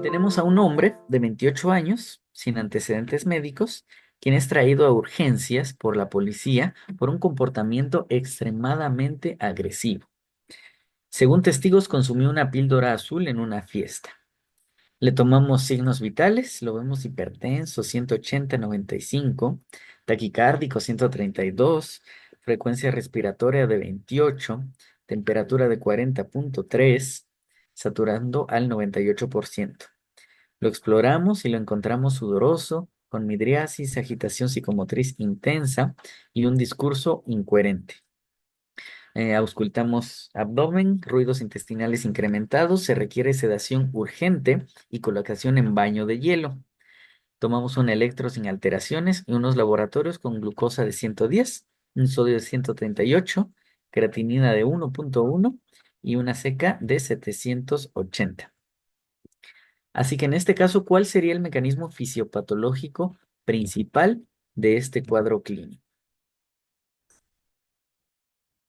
Tenemos a un hombre de 28 años, sin antecedentes médicos, quien es traído a urgencias por la policía por un comportamiento extremadamente agresivo. Según testigos, consumió una píldora azul en una fiesta. Le tomamos signos vitales, lo vemos hipertenso, 180/95, taquicárdico, 132, frecuencia respiratoria de 28, temperatura de 40,3, saturando al 98%. Lo exploramos y lo encontramos sudoroso, con midriasis, agitación psicomotriz intensa y un discurso incoherente. Auscultamos abdomen, ruidos intestinales incrementados, se requiere sedación urgente y colocación en baño de hielo. Tomamos un electro sin alteraciones y unos laboratorios con glucosa de 110, un sodio de 138, creatinina de 1,1 y una seca de 780. Así que en este caso, ¿cuál sería el mecanismo fisiopatológico principal de este cuadro clínico?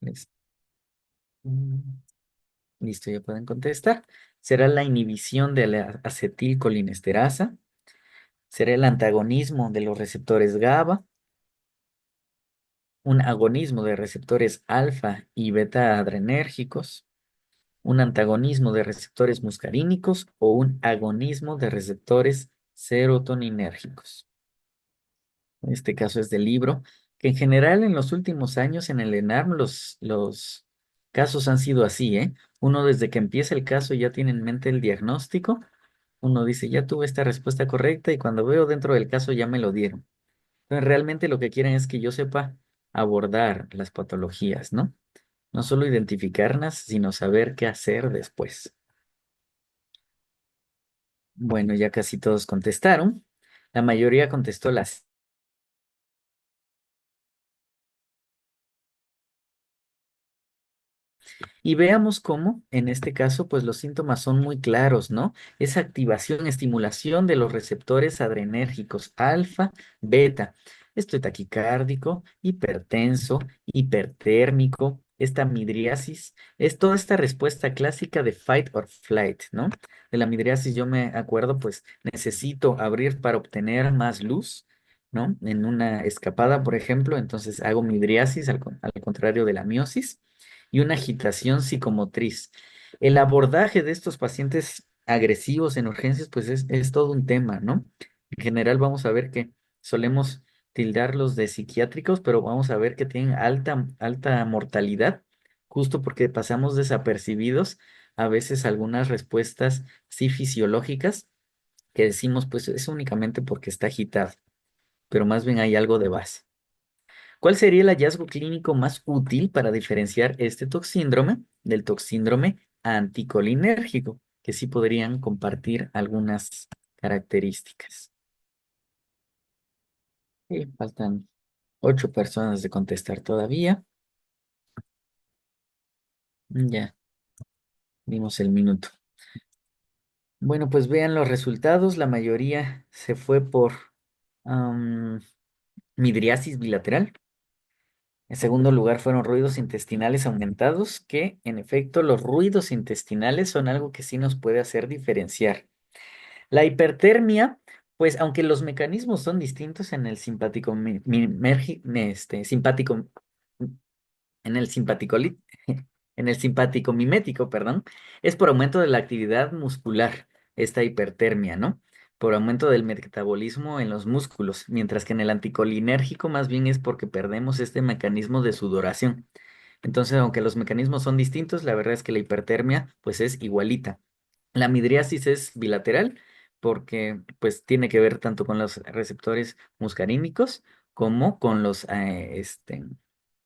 Les- mm, Listo, ya pueden contestar. ¿Será la inhibición de la acetilcolinesterasa? ¿Será el antagonismo de los receptores GABA? ¿Un agonismo de receptores alfa y beta adrenérgicos? ¿Un antagonismo de receptores muscarínicos o un agonismo de receptores serotoninérgicos? En este caso es del libro, que en general en los últimos años en el ENARM los casos han sido así, ¿eh? Uno desde que empieza el caso ya tiene en mente el diagnóstico, uno dice, ya tuve esta respuesta correcta y cuando veo dentro del caso ya me lo dieron. Entonces realmente lo que quieren es que yo sepa abordar las patologías, ¿no? No solo identificarlas, sino saber qué hacer después. Bueno, ya casi todos contestaron. La mayoría contestó las. Y veamos cómo, en este caso, pues los síntomas son muy claros, ¿no? Esa activación, estimulación de los receptores adrenérgicos alfa, beta. Estoy taquicárdico, hipertenso, hipertérmico, esta midriasis. Es toda esta respuesta clásica de fight or flight, ¿no? De la midriasis yo me acuerdo, pues necesito abrir para obtener más luz, ¿no? En una escapada, por ejemplo, entonces hago midriasis al contrario de la miosis y una agitación psicomotriz. El abordaje de estos pacientes agresivos en urgencias, pues es todo un tema, ¿no? En general vamos a ver que solemos tildarlos de psiquiátricos, pero vamos a ver que tienen alta mortalidad, justo porque pasamos desapercibidos a veces algunas respuestas sí fisiológicas que decimos, pues es únicamente porque está agitado, pero más bien hay algo de base. ¿Cuál sería el hallazgo clínico más útil para diferenciar este toxíndrome del toxíndrome anticolinérgico? Que sí podrían compartir algunas características. Y faltan 8 personas de contestar todavía. Ya, dimos el minuto. Bueno, pues vean los resultados. La mayoría se fue por am, midriasis bilateral. En segundo lugar fueron ruidos intestinales aumentados, que en efecto los ruidos intestinales son algo que sí nos puede hacer diferenciar. La hipertermia, pues aunque los mecanismos son distintos en el simpático, simpático, en el en el simpático mimético, perdón, es por aumento de la actividad muscular, esta hipertermia, ¿no? Por aumento del metabolismo en los músculos, mientras que en el anticolinérgico más bien es porque perdemos este mecanismo de sudoración. Entonces, aunque los mecanismos son distintos, la verdad es que la hipertermia pues es igualita. La midriasis es bilateral porque pues tiene que ver tanto con los receptores muscarínicos como con los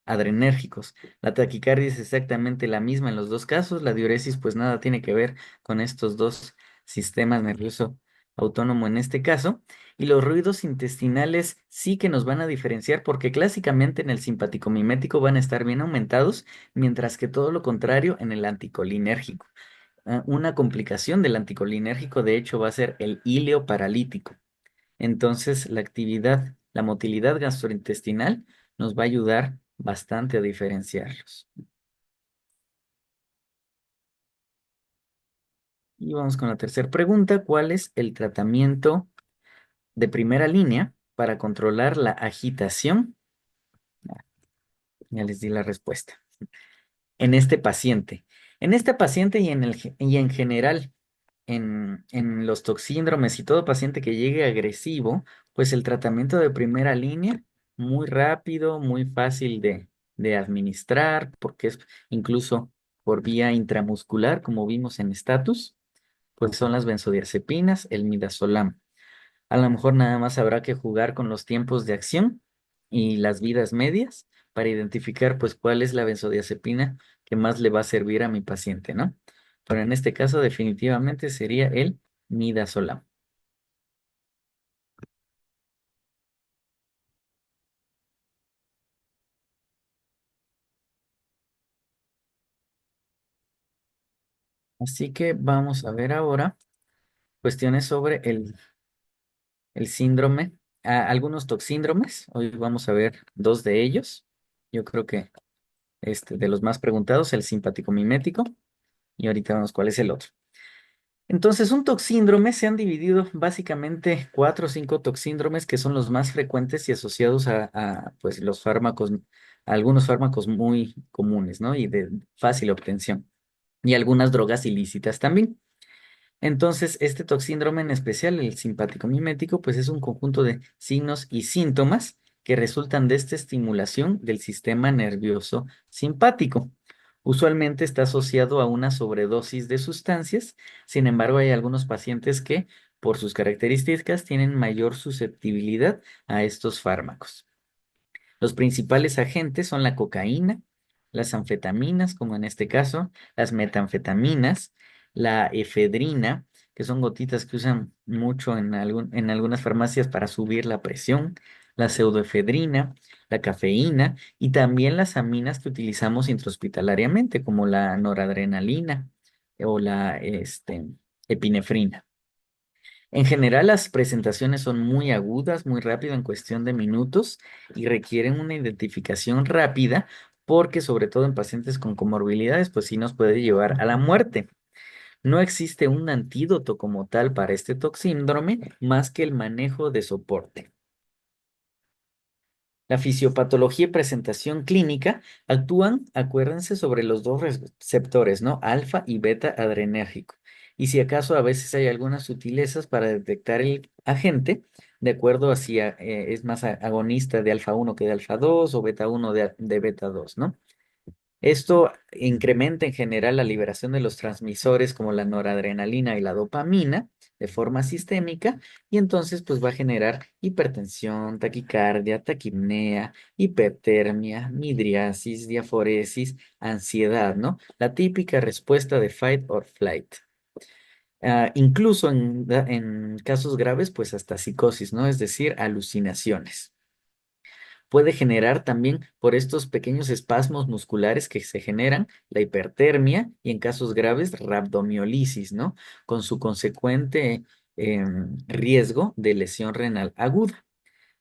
adrenérgicos. La taquicardia es exactamente la misma en los dos casos. La diuresis pues nada tiene que ver con estos dos sistemas nervioso autónomo en este caso. Y los ruidos intestinales sí que nos van a diferenciar porque clásicamente en el simpático mimético van a estar bien aumentados, mientras que todo lo contrario en el anticolinérgico. Una complicación del anticolinérgico, de hecho, va a ser el híleo paralítico. Entonces, la motilidad gastrointestinal nos va a ayudar bastante a diferenciarlos. Y vamos con la tercera pregunta. ¿Cuál es el tratamiento de primera línea para controlar la agitación? Ya les di la respuesta. En este paciente. En este paciente y en general, en los toxíndromes y todo paciente que llegue agresivo, pues el tratamiento de primera línea, muy rápido, muy fácil de administrar, porque es incluso por vía intramuscular, como vimos en estatus, pues son las benzodiazepinas, el midazolam. A lo mejor nada más habrá que jugar con los tiempos de acción y las vidas medias para identificar pues cuál es la benzodiazepina que más le va a servir a mi paciente, ¿no? Pero en este caso definitivamente sería el midazolam. Así que vamos a ver ahora cuestiones sobre el síndrome, algunos toxíndromes. Hoy vamos a ver dos de ellos. Yo creo que de los más preguntados, el simpático mimético. Y ahorita vemos cuál es el otro. Entonces, un toxíndrome se han dividido básicamente cuatro o cinco toxíndromes que son los más frecuentes y asociados pues, los fármacos, a algunos fármacos muy comunes, ¿no? Y de fácil obtención. Y algunas drogas ilícitas también. Entonces, este toxíndrome en especial, el simpático mimético, pues es un conjunto de signos y síntomas que resultan de esta estimulación del sistema nervioso simpático. Usualmente está asociado a una sobredosis de sustancias, sin embargo, hay algunos pacientes que, por sus características, tienen mayor susceptibilidad a estos fármacos. Los principales agentes son la cocaína, las anfetaminas, como en este caso, las metanfetaminas, la efedrina, que son gotitas que usan mucho en algunas farmacias para subir la presión, la pseudoefedrina, la cafeína y también las aminas que utilizamos intrahospitalariamente, como la noradrenalina o la epinefrina. En general, las presentaciones son muy agudas, muy rápido en cuestión de minutos y requieren una identificación rápida porque sobre todo en pacientes con comorbilidades, pues sí nos puede llevar a la muerte. No existe un antídoto como tal para este toxíndrome más que el manejo de soporte. La fisiopatología y presentación clínica actúan, acuérdense, sobre los dos receptores, ¿no? Alfa y beta adrenérgico. Y si acaso a veces hay algunas sutilezas para detectar el agente, de acuerdo a si es más agonista de alfa 1 que de alfa 2 o beta 1 de beta 2, ¿no? Esto incrementa en general la liberación de los transmisores como la noradrenalina y la dopamina de forma sistémica y entonces pues va a generar hipertensión, taquicardia, taquipnea, hipertermia, midriasis, diaforesis, ansiedad, ¿no? La típica respuesta de fight or flight. Incluso en casos graves pues hasta psicosis, ¿no? Es decir, alucinaciones. Puede generar también por estos pequeños espasmos musculares que se generan la hipertermia y en casos graves rabdomiolisis, ¿no? Con su consecuente riesgo de lesión renal aguda.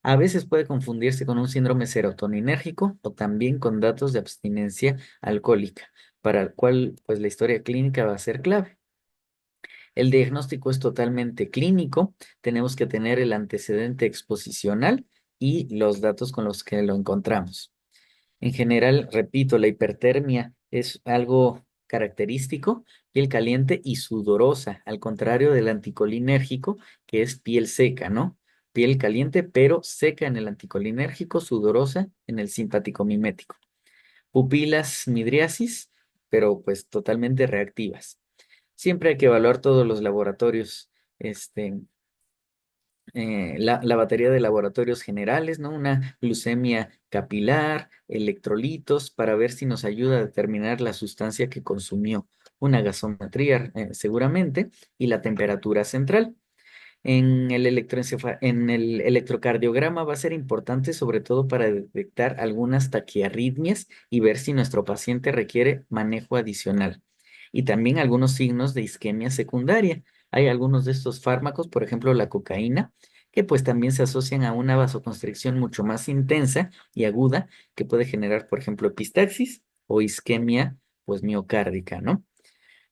A veces puede confundirse con un síndrome serotoninérgico o también con datos de abstinencia alcohólica, para el cual pues la historia clínica va a ser clave. El diagnóstico es totalmente clínico, tenemos que tener el antecedente exposicional y los datos con los que lo encontramos. En general, repito, la hipertermia es algo característico, piel caliente y sudorosa, al contrario del anticolinérgico, que es piel seca, ¿no? Piel caliente, pero seca en el anticolinérgico, sudorosa en el simpático mimético. Pupilas midriasis, pero pues totalmente reactivas. Siempre hay que evaluar todos los laboratorios, la batería de laboratorios generales, ¿no? Una glucemia capilar, electrolitos, para ver si nos ayuda a determinar la sustancia que consumió, una gasometría, seguramente, y la temperatura central. En el electrocardiograma va a ser importante sobre todo para detectar algunas taquiarritmias y ver si nuestro paciente requiere manejo adicional. Y también algunos signos de isquemia secundaria. Hay algunos de estos fármacos, por ejemplo la cocaína, que pues también se asocian a una vasoconstricción mucho más intensa y aguda que puede generar, por ejemplo, epistaxis o isquemia pues miocárdica, ¿no?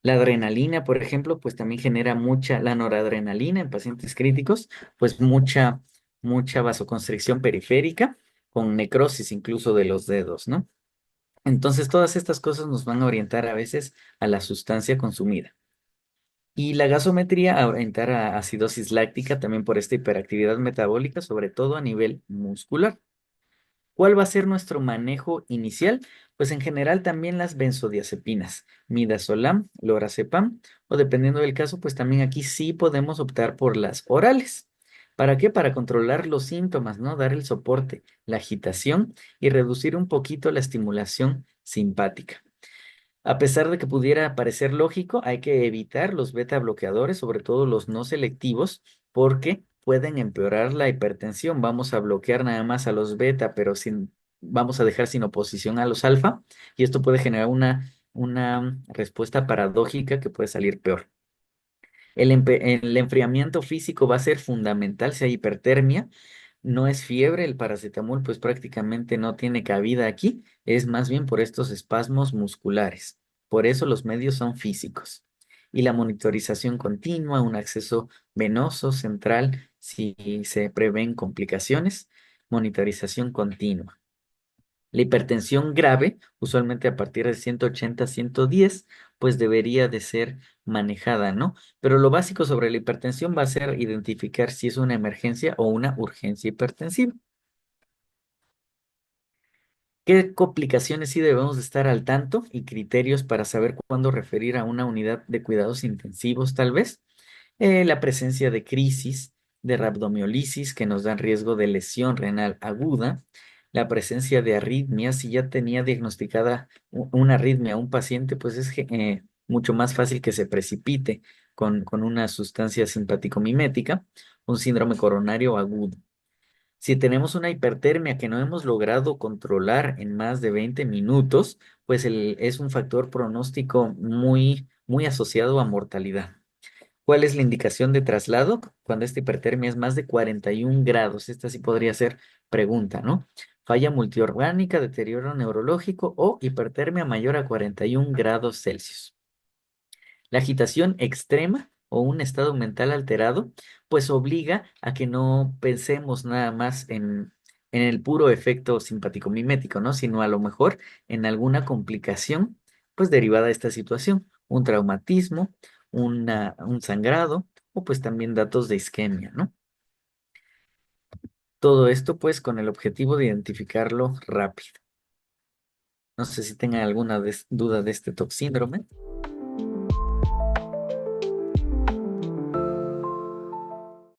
La adrenalina, por ejemplo, pues también genera mucha, la noradrenalina en pacientes críticos, pues mucha vasoconstricción periférica con necrosis incluso de los dedos, ¿no? Entonces, todas estas cosas nos van a orientar a veces a la sustancia consumida. Y la gasometría a orientar a acidosis láctica también por esta hiperactividad metabólica, sobre todo a nivel muscular. ¿Cuál va a ser nuestro manejo inicial? Pues en general también las benzodiazepinas, midazolam, lorazepam, o dependiendo del caso, pues también aquí sí podemos optar por las orales. ¿Para qué? Para controlar los síntomas, ¿no? Dar el soporte, la agitación y reducir un poquito la estimulación simpática. A pesar de que pudiera parecer lógico, hay que evitar los beta bloqueadores, sobre todo los no selectivos, porque pueden empeorar la hipertensión. Vamos a bloquear nada más a los beta, pero vamos a dejar sin oposición a los alfa, y esto puede generar una respuesta paradójica que puede salir peor. El enfriamiento físico va a ser fundamental si hay hipertermia. No es fiebre, el paracetamol pues prácticamente no tiene cabida aquí, es más bien por estos espasmos musculares. Por eso los medios son físicos. Y la monitorización continua, un acceso venoso central si se prevén complicaciones, monitorización continua. La hipertensión grave, usualmente a partir de 180, 110, pues debería de ser manejada, ¿no? Pero lo básico sobre la hipertensión va a ser identificar si es una emergencia o una urgencia hipertensiva. ¿Qué complicaciones sí debemos de estar al tanto y criterios para saber cuándo referir a una unidad de cuidados intensivos, tal vez? La presencia de crisis, de rabdomiolisis que nos dan riesgo de lesión renal aguda, la presencia de arritmias, si ya tenía diagnosticada una arritmia a un paciente, pues es mucho más fácil que se precipite con una sustancia simpático-mimética, un síndrome coronario agudo. Si tenemos una hipertermia que no hemos logrado controlar en más de 20 minutos, pues es un factor pronóstico muy asociado a mortalidad. ¿Cuál es la indicación de traslado? Cuando esta hipertermia es más de 41 grados. Esta sí podría ser pregunta, ¿no? Falla multiorgánica, deterioro neurológico o hipertermia mayor a 41 grados Celsius. La agitación extrema o un estado mental alterado, pues obliga a que no pensemos nada más en el puro efecto simpático mimético, ¿no? Sino a lo mejor en alguna complicación, pues derivada de esta situación, un traumatismo, un sangrado o pues también datos de isquemia, ¿no? Todo esto pues con el objetivo de identificarlo rápido. No sé si tengan alguna duda de este TOC síndrome.